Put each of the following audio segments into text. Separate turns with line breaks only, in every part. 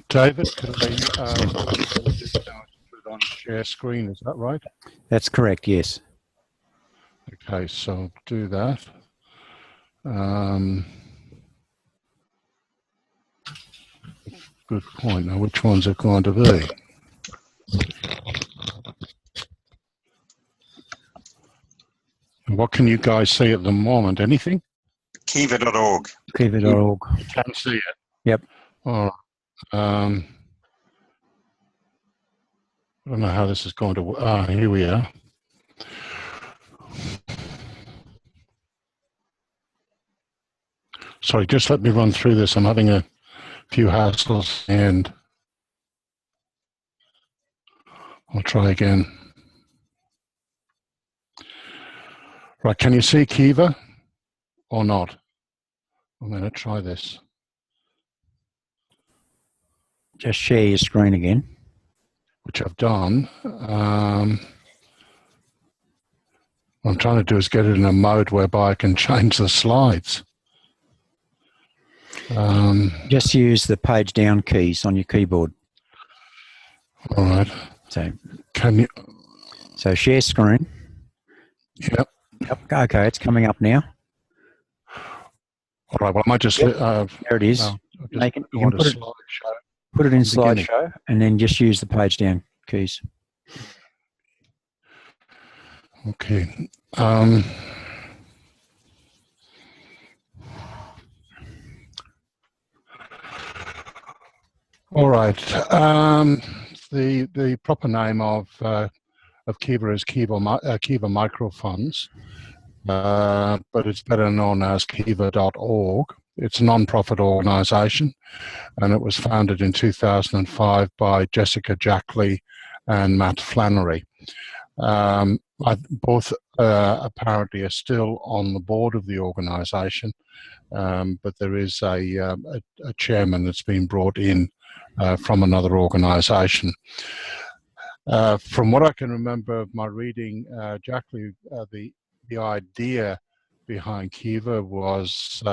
David, could I put it on share screen? Is that right?
That's correct, yes.
Okay, so do that. Good point. Now, which one's it going to be? What can you guys see at the moment? Anything?
Kiva.org.
Kiva.org.
You can see it.
Yep.
All right. I don't know how this is going to work. Here we are. Sorry, just let me run through this. I'm having a few hassles and I'll try again. Right, can you see Kiva or not? I'm going to try this.
Just share your screen again.
Which I've done. What I'm trying to do is get it in a mode whereby I can change the slides.
Just use the page down keys on your keyboard.
All right.
So,
can you?
So share screen.
Yep.
Yep. Okay, it's coming up now.
All right. Well, I might just.
Yep. There it is. You can put it in slideshow and then just use the page down keys.
Okay. All right. The proper name of Kiva is Kiva Microfunds, but it's better known as Kiva.org. It's a non-profit organisation, and it was founded in 2005 by Jessica Jackley and Matt Flannery. Both apparently are still on the board of the organisation, but there is a chairman that's been brought in from another organisation. From what I can remember of my reading, Jackley, the idea behind Kiva was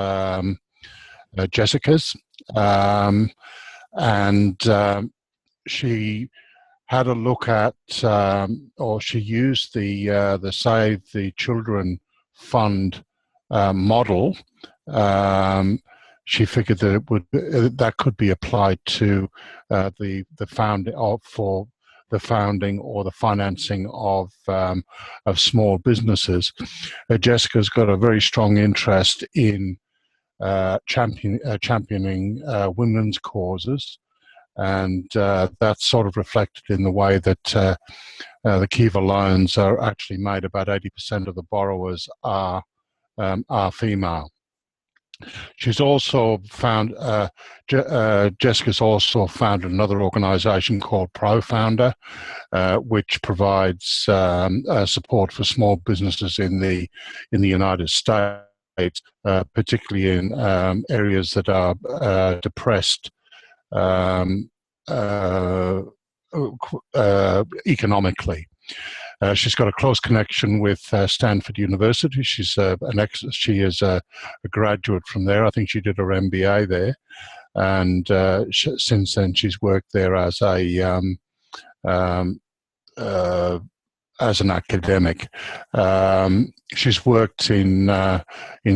Jessica's, and she had a look at, or she used the Save the Children Fund model. She figured that that could be applied to the founding or the financing of small businesses. Jessica's got a very strong interest in championing women's causes, and that's sort of reflected in the way that the Kiva loans are actually made. About 80% of the borrowers are female. She's also found, Jessica's also founded another organisation called ProFounder, which provides support for small businesses in the United States, particularly in areas that are depressed economically. She's got a close connection with Stanford University. She is a graduate from there. I think she did her MBA there, and since then she's worked there as an academic. She's worked in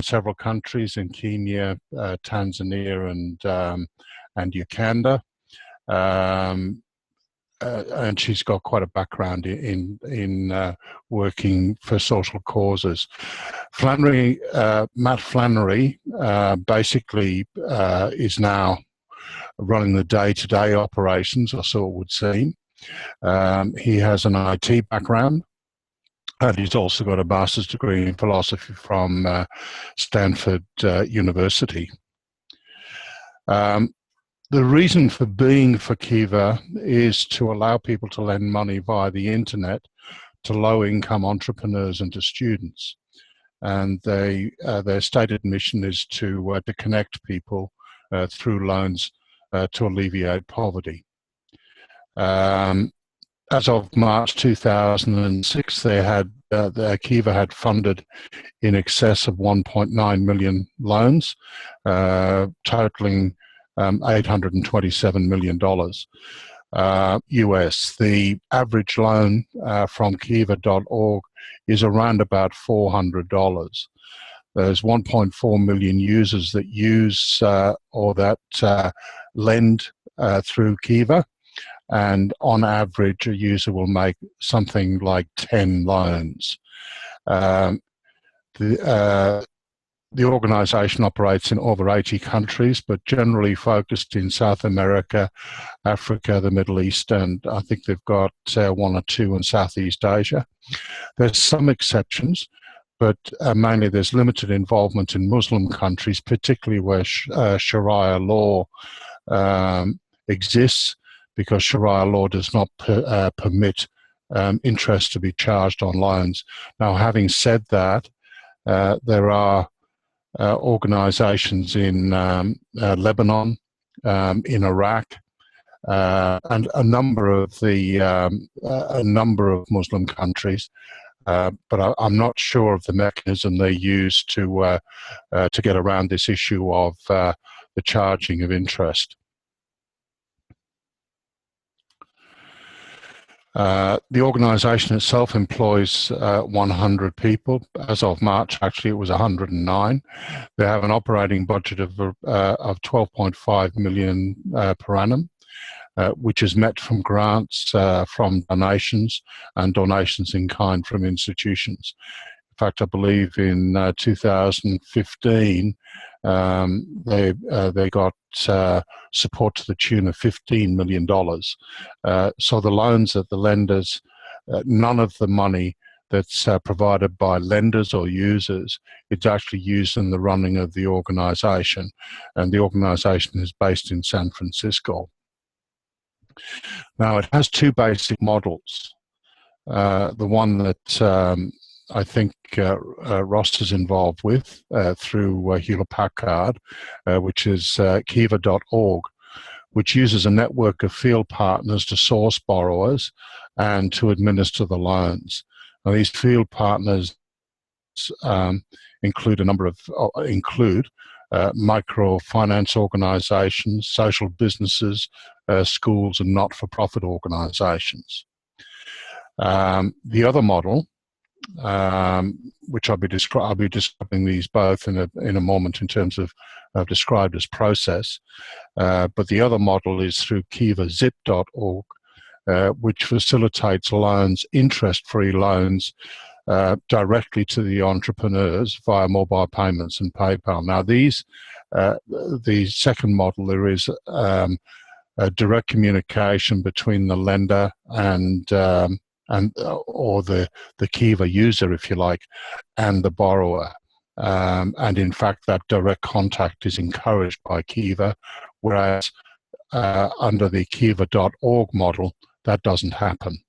several countries, in Kenya, Tanzania, and Uganda. And she's got quite a background in working for social causes. Matt Flannery, basically is now running the day-to-day operations, or so it would seem. He has an IT background, and he's also got a master's degree in philosophy from Stanford University. The reason for being for Kiva is to allow people to lend money via the internet to low-income entrepreneurs and to students. And their stated mission is to connect people through loans to alleviate poverty. As of March 2006, Kiva had funded in excess of 1.9 million loans, totaling $827 million US. The average loan from Kiva.org is around about $400. There's 1.4 million users that use or that lend through Kiva, and on average a user will make something like 10 loans. The organisation operates in over 80 countries, but generally focused in South America, Africa, the Middle East, and I think they've got one or two in Southeast Asia. There's some exceptions, but mainly there's limited involvement in Muslim countries, particularly where Sharia law exists, because Sharia law does not permit interest to be charged on loans. Now, having said that, there are organizations in Lebanon, in Iraq, and a number of Muslim countries, but I'm not sure of the mechanism they use to get around this issue of the charging of interest. The organisation itself employs 100 people. As of March, actually, it was 109. They have an operating budget of 12.5 million per annum, which is met from grants, from donations, and donations in kind from institutions. In fact, I believe in 2015, they got support to the tune of $15 million. So the loans that the lenders, none of the money that's provided by lenders or users, it's actually used in the running of the organisation, and the organisation is based in San Francisco. Now, it has two basic models. The one that I think Ross is involved with through Hewlett-Packard, which is Kiva.org, which uses a network of field partners to source borrowers and to administer the loans. Now, these field partners include microfinance organizations, social businesses, schools, and not-for-profit organizations. The other model, which I'll be describing these both in a moment in terms of described as process, but the other model is through KivaZip.org, which facilitates loans, interest-free loans, directly to the entrepreneurs via mobile payments and PayPal. Now, the second model, there is a direct communication between the lender and or the Kiva user, if you like, and the borrower. And in fact, that direct contact is encouraged by Kiva, whereas under the Kiva.org model, that doesn't happen.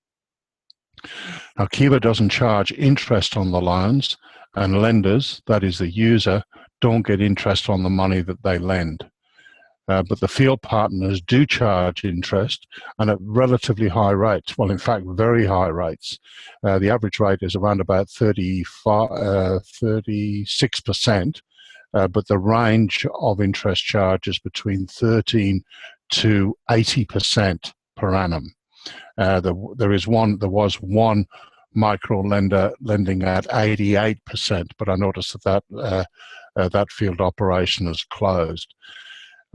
Now, Kiva doesn't charge interest on the loans, and lenders, that is the user, don't get interest on the money that they lend. But the field partners do charge interest, and at relatively high rates. Well, in fact, very high rates. The average rate is around about 36%, but the range of interest charges between 13 to 80% per annum. There was one micro lender lending at 88%, but I noticed that field operation is closed.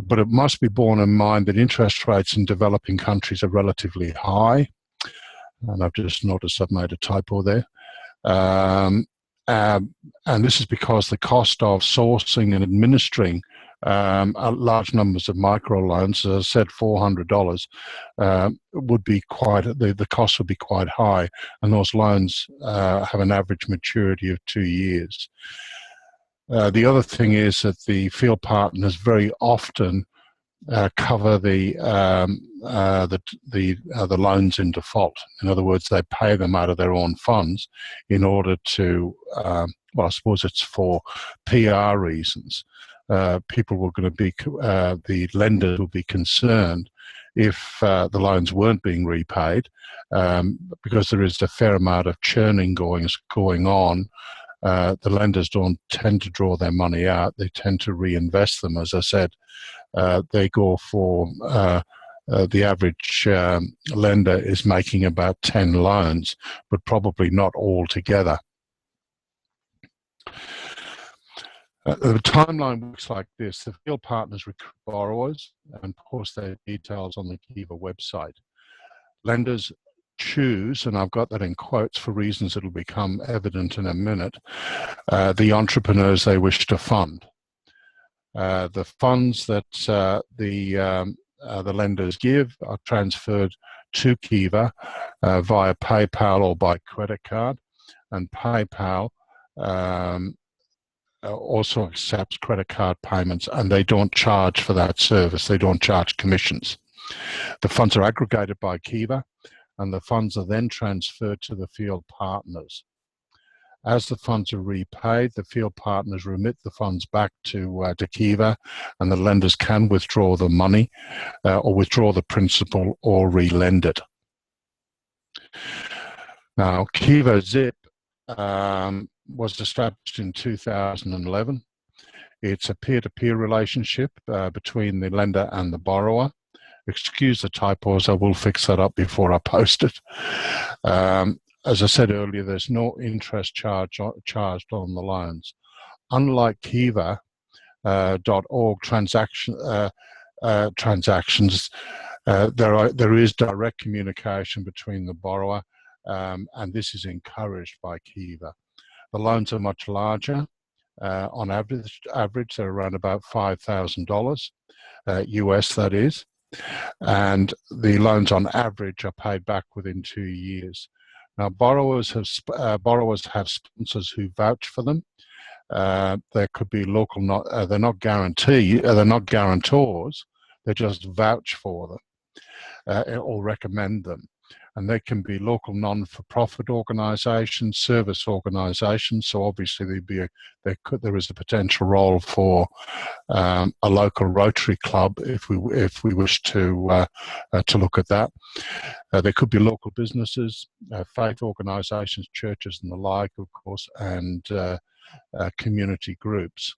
But it must be borne in mind that interest rates in developing countries are relatively high. And I've just noticed I've made a typo there. And this is because the cost of sourcing and administering large numbers of microloans, as I said, $400, would be the cost would be quite high. And those loans have an average maturity of 2 years. The other thing is that the field partners very often cover the loans in default. In other words, they pay them out of their own funds in order to, well, I suppose it's for PR reasons. People were going to be, the lenders will be concerned if the loans weren't being repaid, because there is a fair amount of churning going on. The lenders don't tend to draw their money out. They tend to reinvest them, as I said, they go for the average lender is making about 10 loans, but probably not all together. The timeline looks like this. The field partners recruit borrowers and post their details on the Kiva website. Lenders choose, and I've got that in quotes for reasons that will become evident in a minute, the entrepreneurs they wish to fund. The funds that the lenders give are transferred to Kiva via PayPal or by credit card, and PayPal also accepts credit card payments, and they don't charge for that service. They don't charge commissions. The funds are aggregated by Kiva, and the funds are then transferred to the field partners. As the funds are repaid, the field partners remit the funds back to Kiva, and the lenders can withdraw the money or withdraw the principal or re-lend it. Now, Kiva Zip was established in 2011. It's a peer-to-peer relationship between the lender and the borrower. Excuse the typos, I will fix that up before I post it. As I said earlier, there's no interest charged on the loans. Unlike Kiva.org transactions, there is direct communication between the borrower, and this is encouraged by Kiva. The loans are much larger. On average, they're around about $5,000 US, that is. And the loans on average are paid back within 2 years. Now, borrowers have sponsors who vouch for them. There could be local, they're not guarantors. They just vouch for them or recommend them. And they can be local non-for-profit organisations, service organisations. So obviously there is a potential role for a local Rotary club if we wish to look at that. There could be local businesses, faith organisations, churches, and the like, of course, and community groups.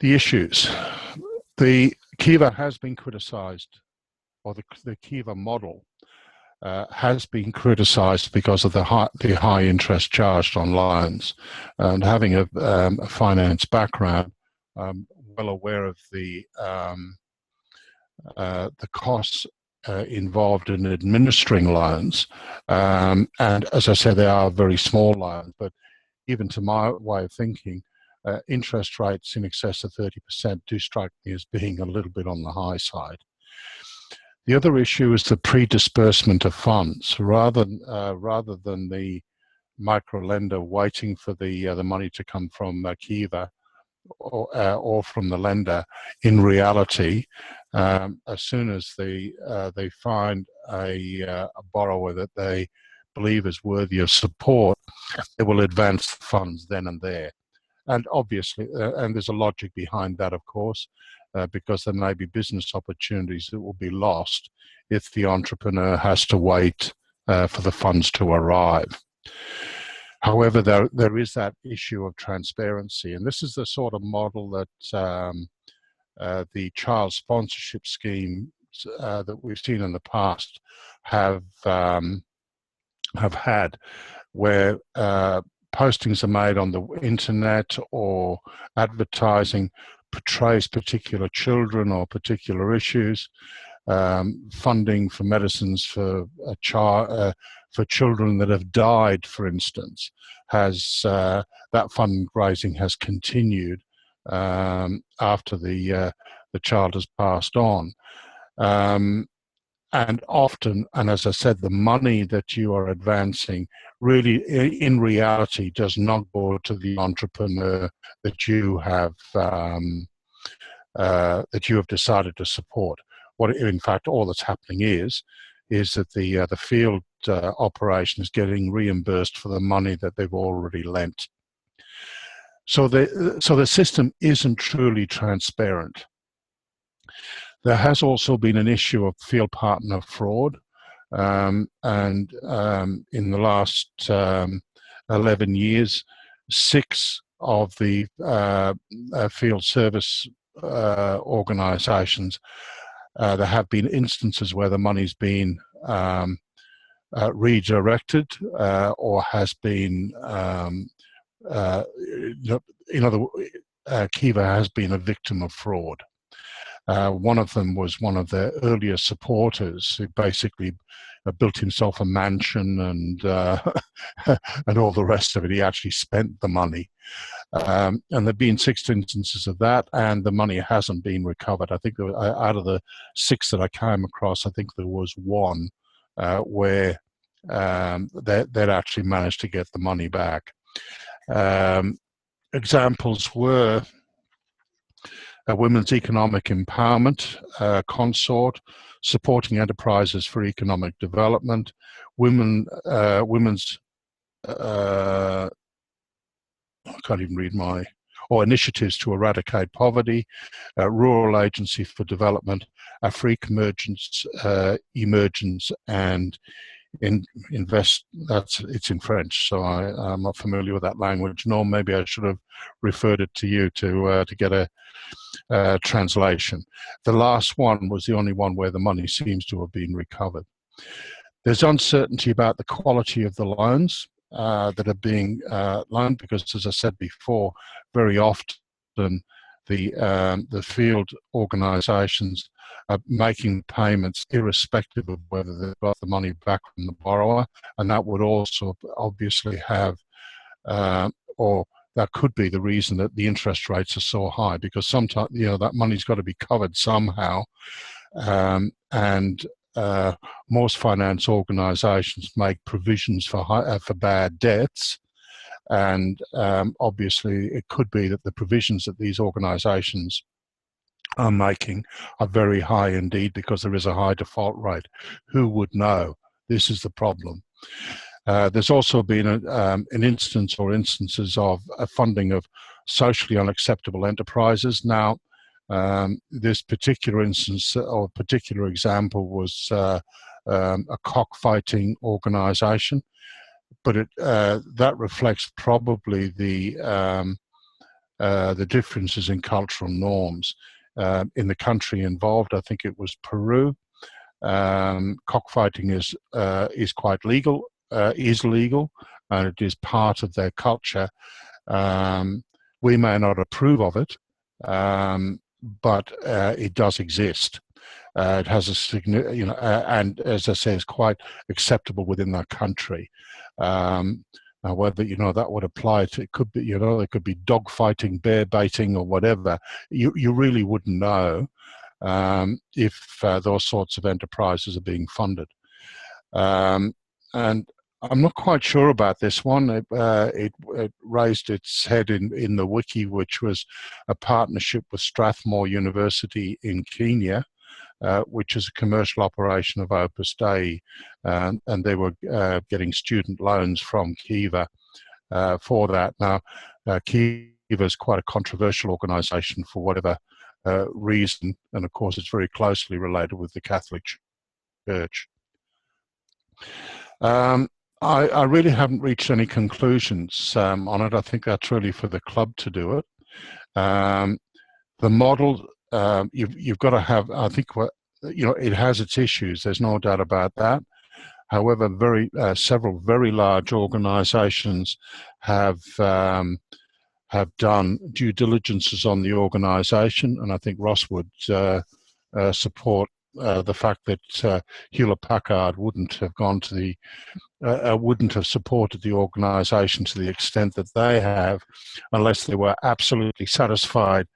The issues. The Kiva has been criticised, or the Kiva model has been criticised because of the high interest charged on loans. And having a finance background, I'm well aware of the costs involved in administering loans. And as I said, they are very small loans, but even to my way of thinking, interest rates in excess of 30% do strike me as being a little bit on the high side. The other issue is the pre-disbursement of funds. Rather than the micro-lender waiting for the money to come from Kiva or from the lender, in reality, as soon as they find a borrower that they believe is worthy of support, they will advance the funds then and there. And obviously, and there's a logic behind that, of course, because there may be business opportunities that will be lost if the entrepreneur has to wait for the funds to arrive. However, there is that issue of transparency, and this is the sort of model that the child sponsorship schemes that we've seen in the past have had, where postings are made on the internet or advertising portrays particular children or particular issues. Funding for medicines for children that have died, for instance, has that fundraising has continued after the child has passed on. And often, and as I said, the money that you are advancing really, in reality, does not go to the entrepreneur that you have decided to support. What, in fact, all that's happening is that the field operation is getting reimbursed for the money that they've already lent. So the system isn't truly transparent. There has also been an issue of field partner fraud, and in the last 11 years, 6 of the field service organisations, there have been instances where the money's been redirected or has been, in other words, Kiva has been a victim of fraud. One of them was one of their earlier supporters who basically built himself a mansion and and all the rest of it. He actually spent the money. And there have been 6 instances of that, and the money hasn't been recovered. I think there was, out of the 6 that I came across, I think there was one where they'd actually managed to get the money back. Examples were a women's economic empowerment consort, supporting enterprises for economic development, women's I can't even read initiatives to eradicate poverty, rural agency for development, Afrique emergence and invest. It's in French, so I'm not familiar with that language. Nor maybe I should have referred it to you to get a translation. The last one was the only one where the money seems to have been recovered. There's uncertainty about the quality of the loans that are being loaned, because, as I said before, very often the field organisations are making payments irrespective of whether they've got the money back from the borrower, and that would also obviously have, or that could be the reason that the interest rates are so high, because sometimes that money's got to be covered somehow, and most finance organisations make provisions for bad debts, and obviously it could be that the provisions that these organisations are making are very high indeed, because there is a high default rate. Who would know? This is the problem. There's also been an instance or instances of funding of socially unacceptable enterprises. Now, this particular instance or particular example was a cockfighting organisation, but that reflects probably the differences in cultural norms in the country involved. I think it was Peru. Cockfighting is quite legal, is legal, and it is part of their culture. We may not approve of it, but it does exist. It has a significant, and as I say, it's quite acceptable within that country. Now, whether that would apply to, it could be, there could be dog fighting, bear baiting, or whatever. You really wouldn't know if those sorts of enterprises are being funded. And I'm not quite sure about this one. It raised its head in the wiki, which was a partnership with Strathmore University in Kenya, which is a commercial operation of Opus Dei, and they were getting student loans from Kiva for that. Now, Kiva is quite a controversial organisation for whatever reason, and of course it's very closely related with the Catholic Church. I really haven't reached any conclusions on it. I think that's really for the club to do it. The model, you've got to have, I think, it has its issues. There's no doubt about that. However, several very large organisations have done due diligences on the organisation, and I think Ross would support the fact that Hewlett-Packard wouldn't have gone to the wouldn't have supported the organisation to the extent that they have, unless they were absolutely satisfied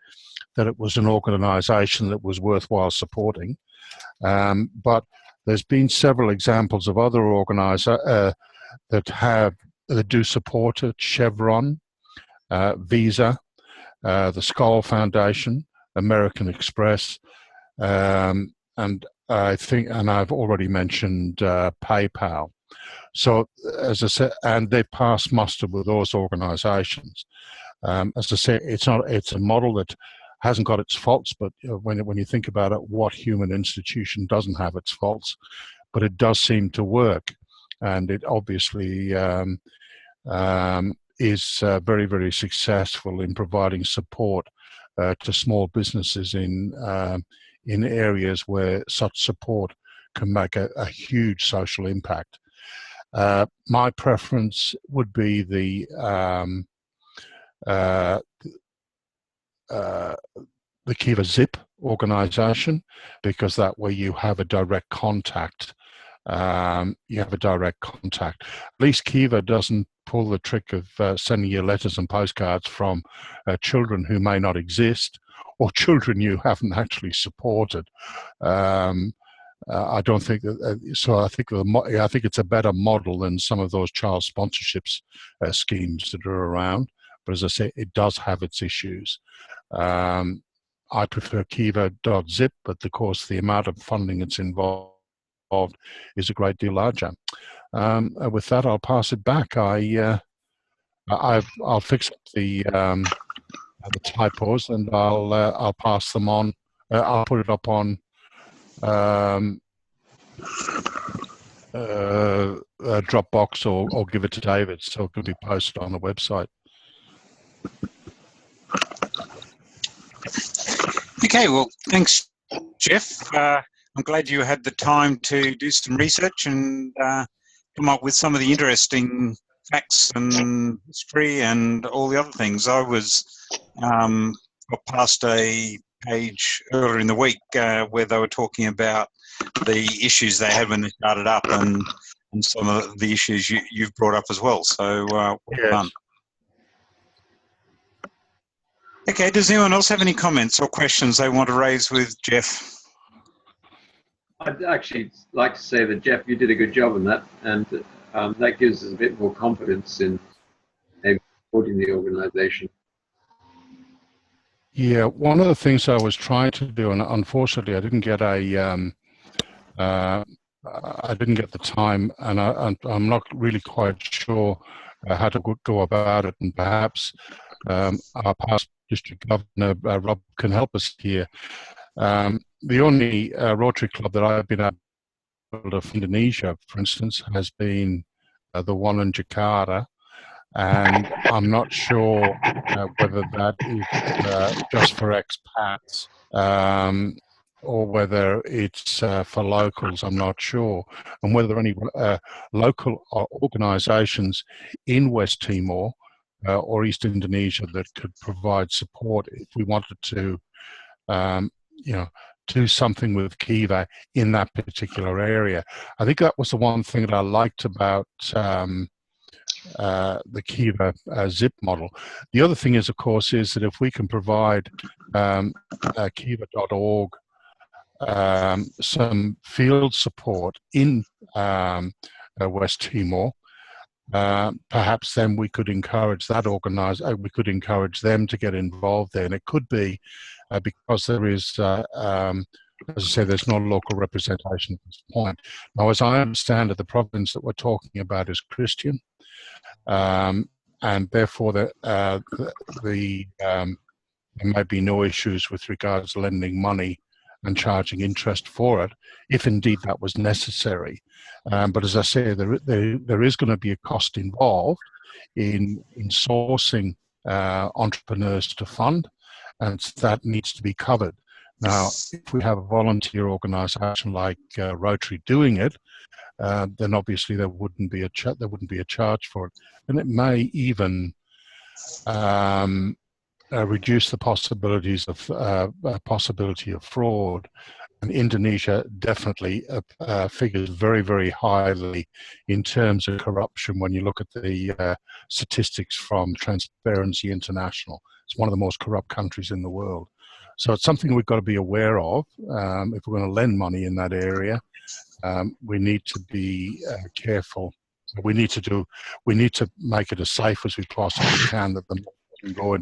that it was an organisation that was worthwhile supporting. But there's been several examples of other organisations that do support it: Chevron, Visa, the Skoll Foundation, American Express, and I think, and I've already mentioned PayPal. So, as I said, and they pass muster with those organisations. As I say, it's a model that hasn't got its faults, but when you think about it, what human institution doesn't have its faults? But it does seem to work, and it obviously is very, very successful in providing support to small businesses in areas where such support can make a huge social impact. My preference would be the Kiva Zip organisation, because that way you have a direct contact. At least Kiva doesn't pull the trick of sending you letters and postcards from children who may not exist, or children you haven't actually supported. I don't think that. So I think it's a better model than some of those child sponsorships schemes that are around. But as I say, it does have its issues. I prefer Kiva.zip, but of course the amount of funding that's involved is a great deal larger. With that, I'll pass it back. I'll fix up the typos, and I'll pass them on. I'll put it up on Dropbox or give it to David, so it can be posted on the website.
Okay, well, thanks, Geoff. I'm glad you had the time to do some research and come up with some of the interesting facts and history and all the other things. I was got past a page earlier in the week where they were talking about the issues they had when they started up, and some of the issues you've brought up as well. So well done. Okay, does anyone else have any comments or questions they want to raise with Geoff?
I'd actually like to say that, Geoff, you did a good job on that, and that gives us a bit more confidence in supporting the organisation.
Yeah, one of the things I was trying to do, and unfortunately I didn't get the time, and I'm not really quite sure how to go about it, and perhaps our past district governor, Rob, can help us here. The only Rotary club that I've been able to for Indonesia, for instance, has been the one in Jakarta, and I'm not sure whether that is just for expats or whether it's for locals. I'm not sure, and whether any local organisations in West Timor or East Indonesia that could provide support if we wanted to, do something with Kiva in that particular area. I think that was the one thing that I liked about the Kiva Zip model. The other thing is, of course, is that if we can provide Kiva.org some field support in West Timor, perhaps then we could encourage that we could encourage them to get involved there. And it could be because there is, as I say, there's no local representation at this point. Now, as I understand it, the province that we're talking about is Christian, and therefore there may be no issues with regards to lending money and charging interest for it, if indeed that was necessary. But as I say, there is going to be a cost involved in sourcing entrepreneurs to fund, and that needs to be covered. Now, if we have a volunteer organisation like Rotary doing it, then obviously there wouldn't be a charge for it, and it may even reduce the possibility of fraud. And Indonesia definitely figures very, very highly in terms of corruption when you look at the statistics from Transparency International. It's one of the most corrupt countries in the world. So it's something we've got to be aware of. If we're going to lend money in that area, we need to be careful. We need to make it as safe as we possibly can, that the money doesn't go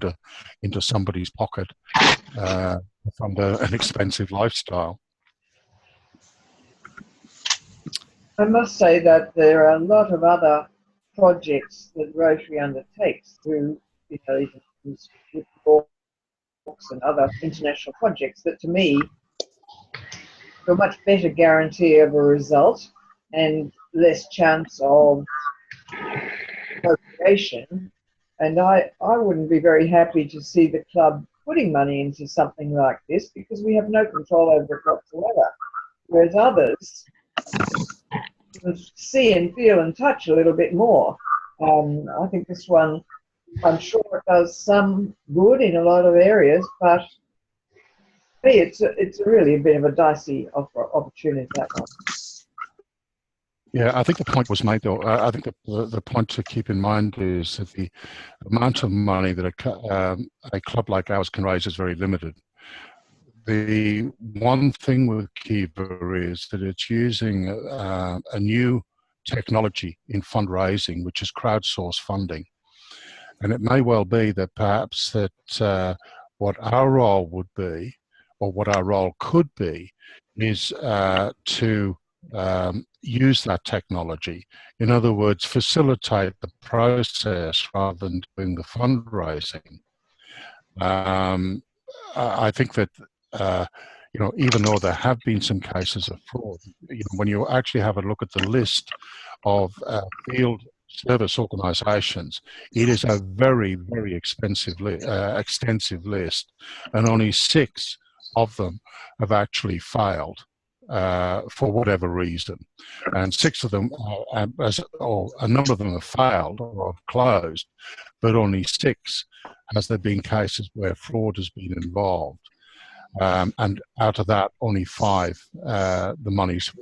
into somebody's pocket from an expensive lifestyle.
I must say that there are a lot of other projects that Rotary undertakes through, with books and other international projects that, to me, are a much better guarantee of a result and less chance of appropriation. And I wouldn't be very happy to see the club putting money into something like this because we have no control over it whatsoever. Whereas others see and feel and touch a little bit more. I think this one, I'm sure it does some good in a lot of areas, but for me, it's really a bit of a dicey opportunity, that one.
Yeah, I think the point was made, though. I think the point to keep in mind is that the amount of money that a club like ours can raise is very limited. The one thing with Kiva is that it's using a new technology in fundraising, which is crowdsourced funding. And it may well be that perhaps that what our role would be, or what our role could be, is to use that technology. In other words, facilitate the process rather than doing the fundraising. I think that even though there have been some cases of fraud, when you actually have a look at the list of field service organisations, it is a very, very extensive list, and only 6 of them have actually failed for whatever reason. And 6 of them, or a number of them have failed or have closed, but only 6 has there been cases where fraud has been involved. And out of that, only 5 the monies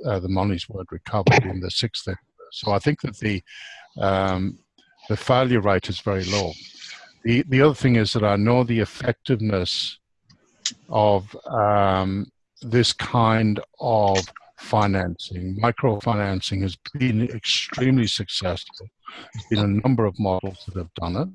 weren't recovered in the 6th. So I think that the failure rate is very low. The other thing is that I know the effectiveness of this kind of financing. Microfinancing has been extremely successful. There's been a number of models that have done it,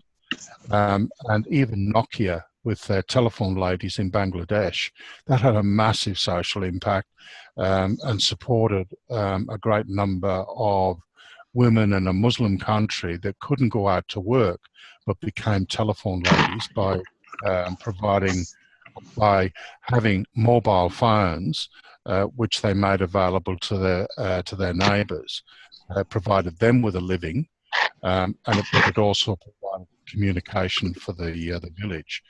and even Nokia with their telephone ladies in Bangladesh, that had a massive social impact and supported a great number of women in a Muslim country that couldn't go out to work but became telephone ladies by having mobile phones which they made available to their neighbours, provided them with a living, and it also provided communication for the village.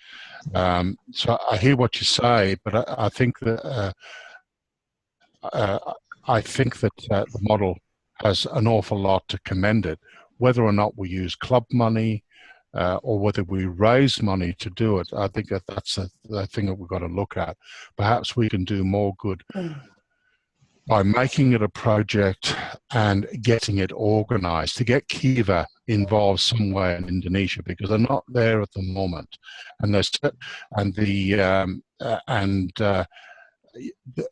So I hear what you say, but I think that the model has an awful lot to commend it. Whether or not we use club money or whether we raise money to do it, I think that's the thing that we've got to look at. Perhaps we can do more good by making it a project and getting it organised, to get Kiva involved somewhere in Indonesia, because they're not there at the moment, and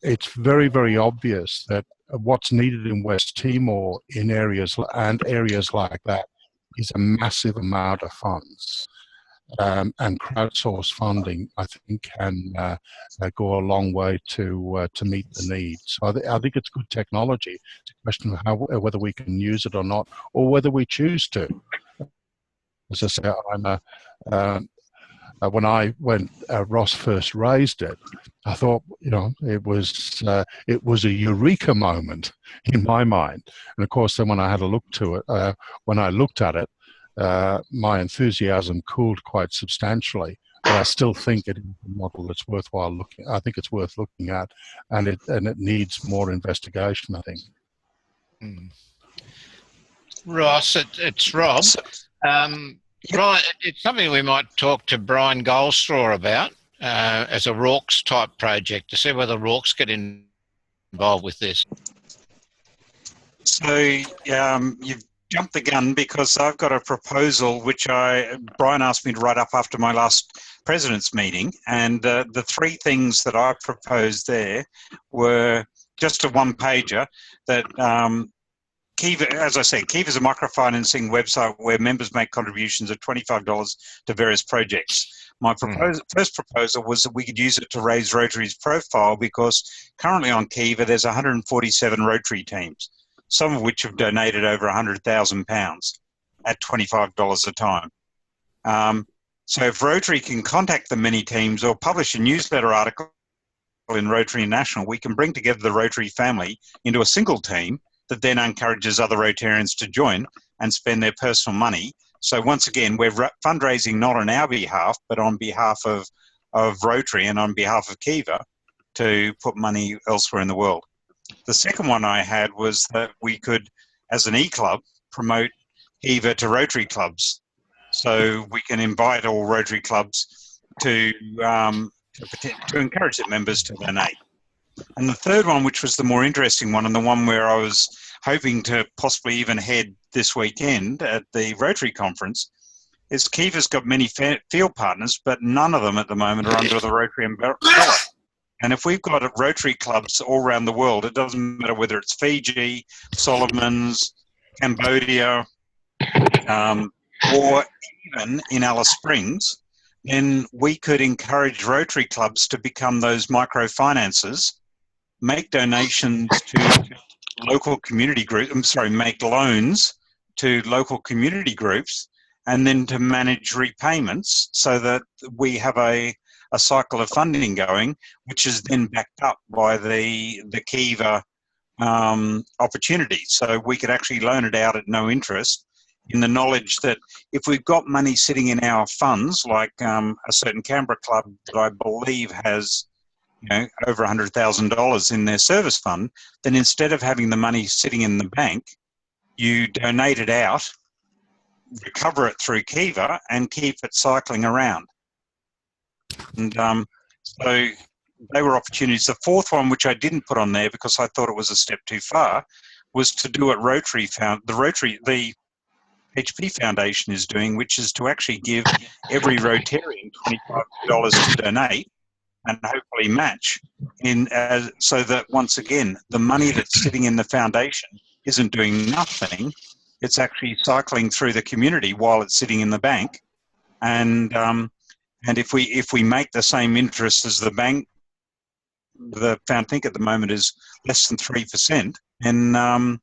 it's very, very obvious that what's needed in West Timor in areas like that is a massive amount of funds. And crowdsourced funding, I think, can go a long way to meet the needs. So I think it's good technology. It's a question of whether we can use it or not, or whether we choose to. As I say, when Ross first raised it, I thought, it was a eureka moment in my mind. And of course, then when I had a look to it, when I looked at it, my enthusiasm cooled quite substantially, but I still think it is a model that's worthwhile looking. I think it's worth looking at, and it needs more investigation, I think.
Ross, it's Rob. Brian, it's something we might talk to Brian Goldstraw about as a Rorke's type project, to see whether Rorke's get involved with this.
So you've jumped the gun, because I've got a proposal which Brian asked me to write up after my last president's meeting, and the 3 things that I proposed there were just a one-pager that Kiva, as I said, Kiva is a microfinancing website where members make contributions of $25 to various projects. My first proposal was that we could use it to raise Rotary's profile, because currently on Kiva there's 147 Rotary teams, some of which have donated over £100,000 at $25 a time. So if Rotary can contact the many teams or publish a newsletter article in Rotary National, we can bring together the Rotary family into a single team that then encourages other Rotarians to join and spend their personal money. So once again, we're fundraising not on our behalf, but on behalf of of Rotary and on behalf of Kiva to put money elsewhere in the world. The second one I had was that we could, as an e-club, promote Kiva to Rotary clubs. So we can invite all Rotary clubs to encourage their members to donate. And the third one, which was the more interesting one, and the one where I was hoping to possibly even head this weekend at the Rotary conference, is Kiva's got many field partners, but none of them at the moment are under the Rotary umbrella. And if we've got Rotary clubs all around the world, it doesn't matter whether it's Fiji, Solomons, Cambodia, or even in Alice Springs, then we could encourage Rotary clubs to become those microfinances, make donations to local community groups, make loans to local community groups, and then to manage repayments so that we have a cycle of funding going, which is then backed up by the Kiva opportunity. So we could actually loan it out at no interest, in the knowledge that if we've got money sitting in our funds, like a certain Canberra club that I believe has over $100,000 in their service fund, then instead of having the money sitting in the bank, you donate it out, recover it through Kiva, and keep it cycling around. And so they were opportunities. The fourth one, which I didn't put on there because I thought it was a step too far, was to do what the HP Foundation is doing, which is to actually give every Rotarian $25 to donate and hopefully match so that, once again, the money that's sitting in the foundation isn't doing nothing. It's actually cycling through the community while it's sitting in the bank. And if we make the same interest as the bank, the I think at the moment is less than 3%, and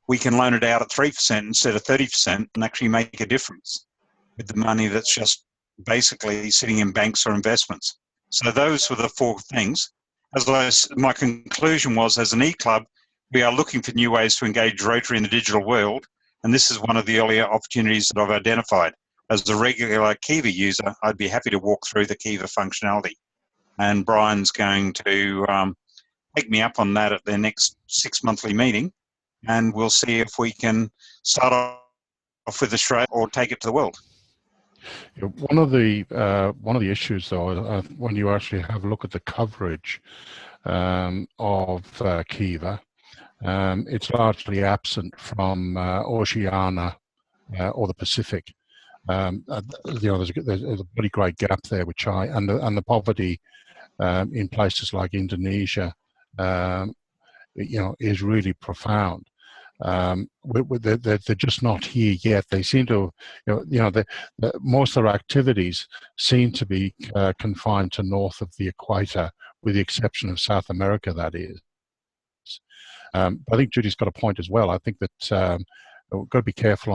we can loan it out at 3% instead of 30% and actually make a difference with the money that's just basically sitting in banks or investments. So those were the four things. My conclusion was, as an e-club, we are looking for new ways to engage Rotary in the digital world, and this is one of the earlier opportunities that I've identified. As a regular Kiva user, I'd be happy to walk through the Kiva functionality. And Brian's going to take me up on that at their next 6 monthly meeting, and we'll see if we can start off with Australia or take it to the world.
One of the issues, though, when you actually have a look at the coverage of Kiva, it's largely absent from Oceania or the Pacific. There's a pretty great gap there, and the poverty in places like Indonesia, is really profound. They're just not here yet. They seem to, most of their activities seem to be confined to north of the equator, with the exception of South America, that is. I think Judy's got a point as well. I think that we've got to be careful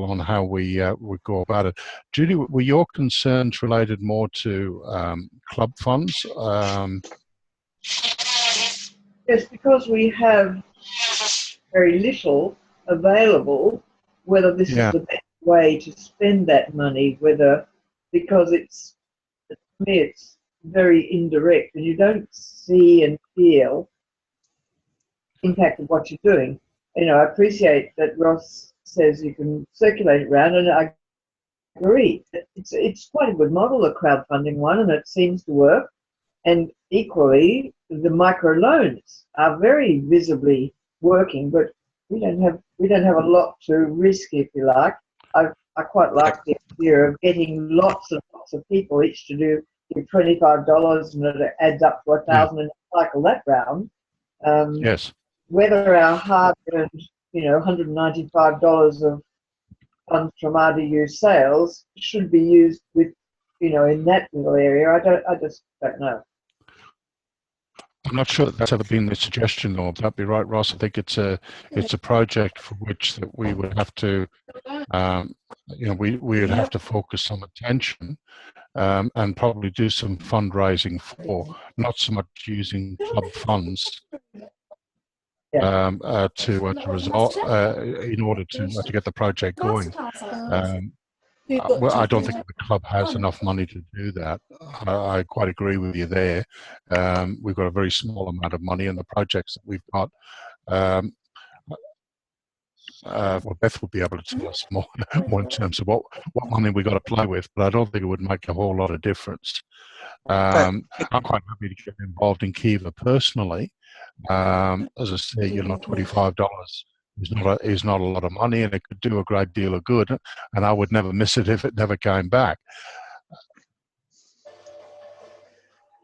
on how we go about it. Judy, were your concerns related more to club funds?
Yes, because we have very little available, whether this is the best way to spend that money, because to me it's very indirect and you don't see and feel the impact of what you're doing. I appreciate that Ross says you can circulate it around, and I agree. It's quite a good model, the crowdfunding one, and it seems to work. And equally, the microloans are very visibly working, but we don't have a lot to risk, if you like. I quite like the idea of getting lots and lots of people each to do $25, and it adds up to 1,000 and cycle that round.
Yes. Whether
our hard-earned, $195 of funds from RDU sales should be used with, in that little area, I just don't know.
I'm not sure that's ever been the suggestion, though. That'd be right, Ross. I think it's a project for which that we would have to, we would have to focus some attention and probably do some fundraising for, not so much using club funds to resolve in order to get the project going. Well, I don't think the club has enough money to do that. I quite agree with you there. We've got a very small amount of money, and the projects that we've got. Well, Beth would be able to tell us more in terms of what money we got to play with, but I don't think it would make a whole lot of difference. I'm quite happy to get involved in Kiva personally. As I say, $25 is not a lot of money, and it could do a great deal of good, and I would never miss it if it never came back.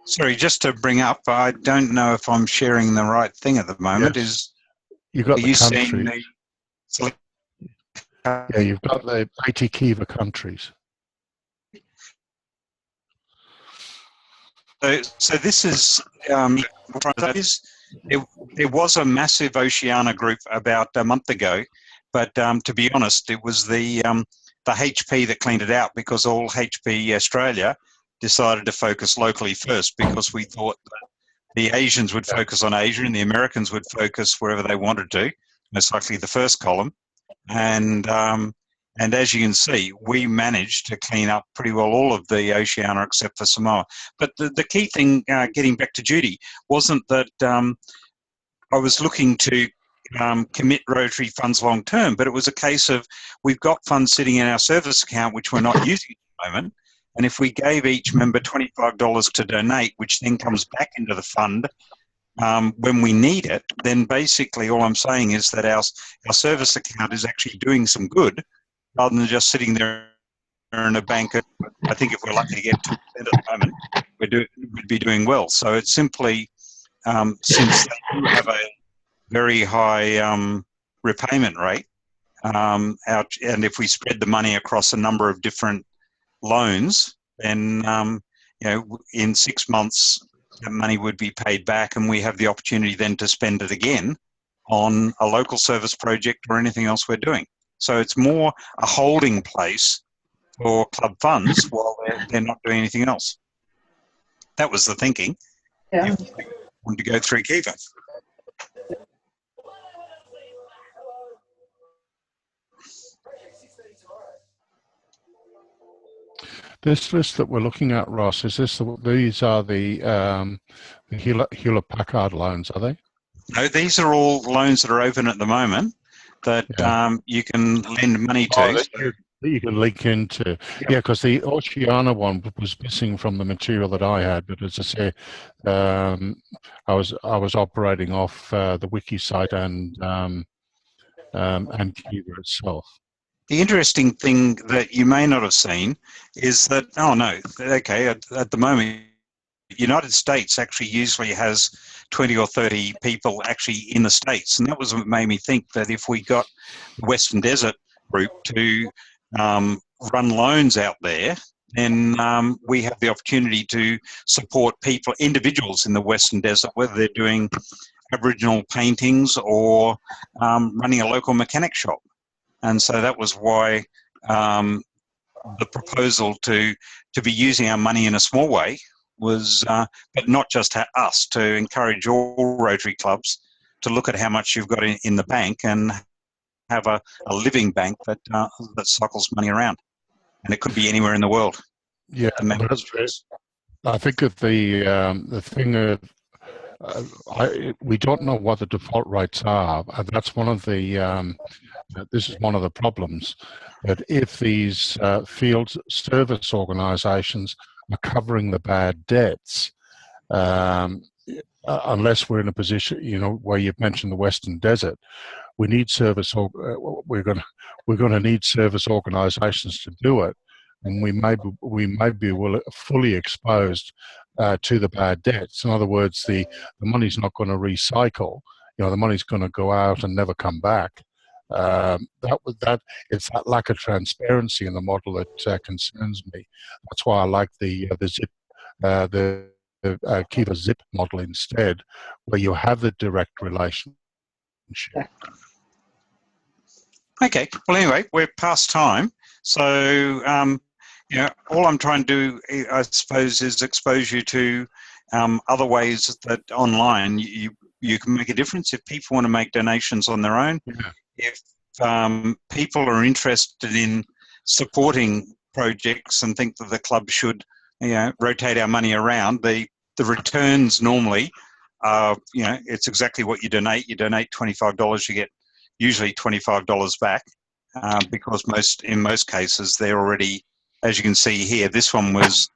Sorry, just to bring up, I don't know if I'm sharing the right thing at the moment.
Yes. You've got the countries. Yeah, you've got the 80 Kiva countries.
So this is, there was a massive Oceania group about a month ago, but to be honest, it was the HP that cleaned it out, because all HP Australia decided to focus locally first, because we thought that the Asians would focus on Asia and the Americans would focus wherever they wanted to, most likely the first column. And as you can see, we managed to clean up pretty well all of the Oceania except for Samoa. But the key thing, getting back to Judy, wasn't that I was looking to commit Rotary funds long term, but it was a case of we've got funds sitting in our service account which we're not using at the moment. And if we gave each member $25 to donate, which then comes back into the fund when we need it, then basically all I'm saying is that our service account is actually doing some good, rather than just sitting there in a bank. I think if we're lucky to get 2% at the moment, we'd be doing well. So it's simply, since they do have a very high repayment rate, and if we spread the money across a number of different loans, then in 6 months that money would be paid back, and we have the opportunity then to spend it again on a local service project or anything else we're doing. So it's more a holding place for club funds while they're not doing anything else. That was the thinking.
Yeah.
If we wanted to go through Kiva.
This list that we're looking at, Ross, these are the Hewlett Packard loans, are they?
No, these are all loans that are open at the moment that you can lend money to.
That you can link into. Yeah, because the Oceania one was missing from the material that I had, but as I say, I was operating off the wiki site and Kiva itself.
The interesting thing that you may not have seen is that, at the moment, the United States actually usually has 20 or 30 people actually in the States. And that was what made me think that if we got the Western Desert group to run loans out there, then we have the opportunity to support individuals in the Western Desert, whether they're doing Aboriginal paintings or running a local mechanic shop. And so that was why the proposal to be using our money in a small way was, but not just us, to encourage all Rotary clubs to look at how much you've got in the bank and have a living bank that cycles money around. And it could be anywhere in the world.
Yeah, I think that the thing that we don't know what the default rates are, and that's one of the this is one of the problems, that if these field service organisations are covering the bad debts, unless we're in a position, where you've mentioned the Western Desert, we need we're going to need service organisations to do it, and we may be fully exposed to the bad debts. In other words, the money's not going to recycle. The money's going to go out and never come back. It's that lack of transparency in the model that concerns me. That's why I like the zip, the Kiva zip model instead, where you have the direct relationship.
Okay. Well, anyway, we're past time, so all I'm trying to do, I suppose, is expose you to other ways that online you can make a difference. If people want to make donations on their own, if people are interested in supporting projects and think that the club should, rotate our money around, the returns normally are, it's exactly what you donate. You donate $25, you get usually $25 back, because in most cases they're already, as you can see here, this one was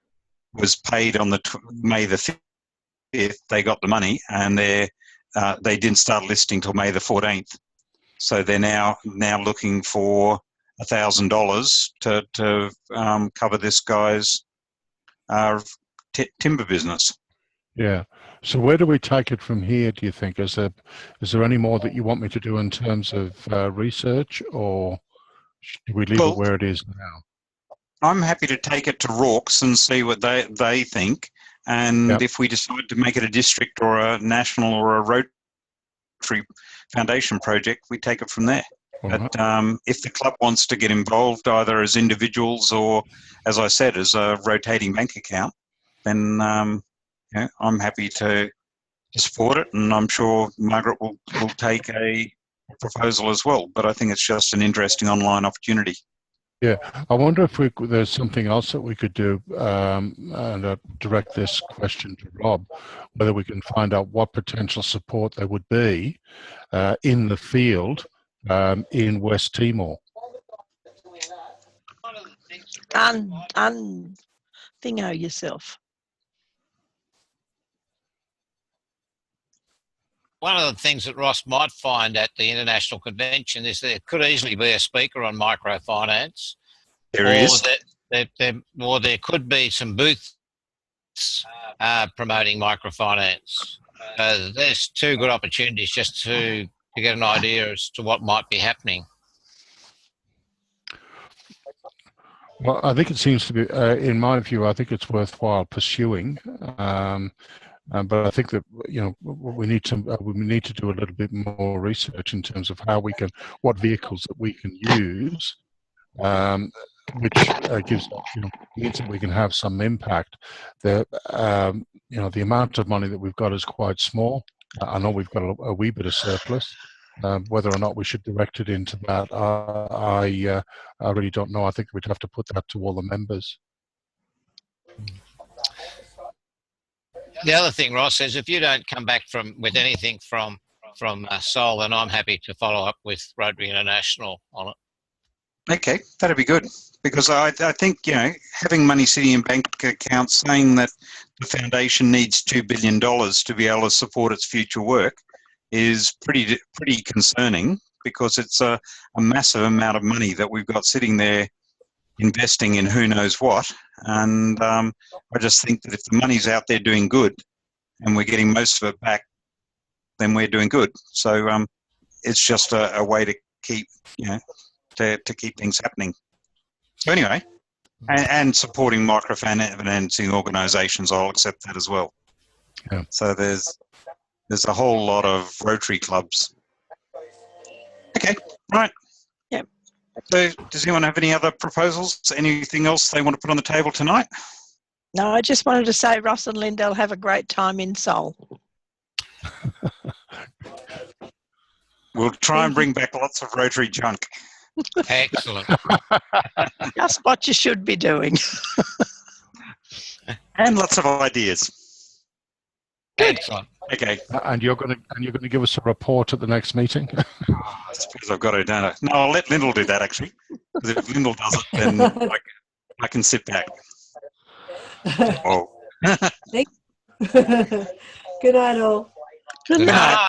paid on the May the 5th. They got the money, and they didn't start listing till May the 14th. So they're now looking for $1,000 to cover this guy's timber business.
Yeah. So where do we take it from here, do you think? Is there any more that you want me to do in terms of research, or should we leave it where it is now?
I'm happy to take it to Rorke's and see what they think. And if we decide to make it a district or a national or a Rotary Foundation project, we take it from there. But if the club wants to get involved, either as individuals or, as I said, as a rotating bank account, then I'm happy to support it, and I'm sure Margaret will take a proposal as well. But I think it's just an interesting online opportunity.
Yeah, I wonder if there's something else that we could do, and direct this question to Rob, whether we can find out what potential support there would be in the field in West Timor.
Thingo yourself.
One of the things that Ross might find at the international convention is there could easily be a speaker on microfinance.
There is.
Or there could be some booths promoting microfinance. There's two good opportunities just to get an idea as to what might be happening.
Well, I think it seems to be, in my view, I think it's worthwhile pursuing. But I think that we need to do a little bit more research in terms of what vehicles that we can use, which means that we can have some impact. The amount of money that we've got is quite small. I know we've got a wee bit of surplus. Whether or not we should direct it into that, I really don't know. I think we'd have to put that to all the members.
The other thing, Ross, is if you don't come back with anything from Sol, then I'm happy to follow up with Rotary International on it.
Okay, that'd be good, because I think having money sitting in bank accounts saying that the foundation needs $2 billion to be able to support its future work is pretty concerning, because it's a massive amount of money that we've got sitting there investing in who knows what. And I just think that if the money's out there doing good and we're getting most of it back, then we're doing good. So it's just a way to keep to keep things happening. So anyway, and supporting microfinancing organisations, I'll accept that as well.
Yeah.
So there's a whole lot of Rotary clubs. Okay, right.
Yep.
So does anyone have any other proposals? Anything else they want to put on the table tonight?
No, I just wanted to say Ross and Lindell have a great time in Seoul.
We'll try and bring back lots of Rotary junk.
Excellent.
Just what you should be doing.
And lots of ideas.
Excellent.
Okay.
And you're going to give us a report at the next meeting?
I suppose I've got to, don't I? No, I'll let Lyndall do that, actually. Because if Lyndall does it, then I can sit back. Oh.
Good night, all.
Good night.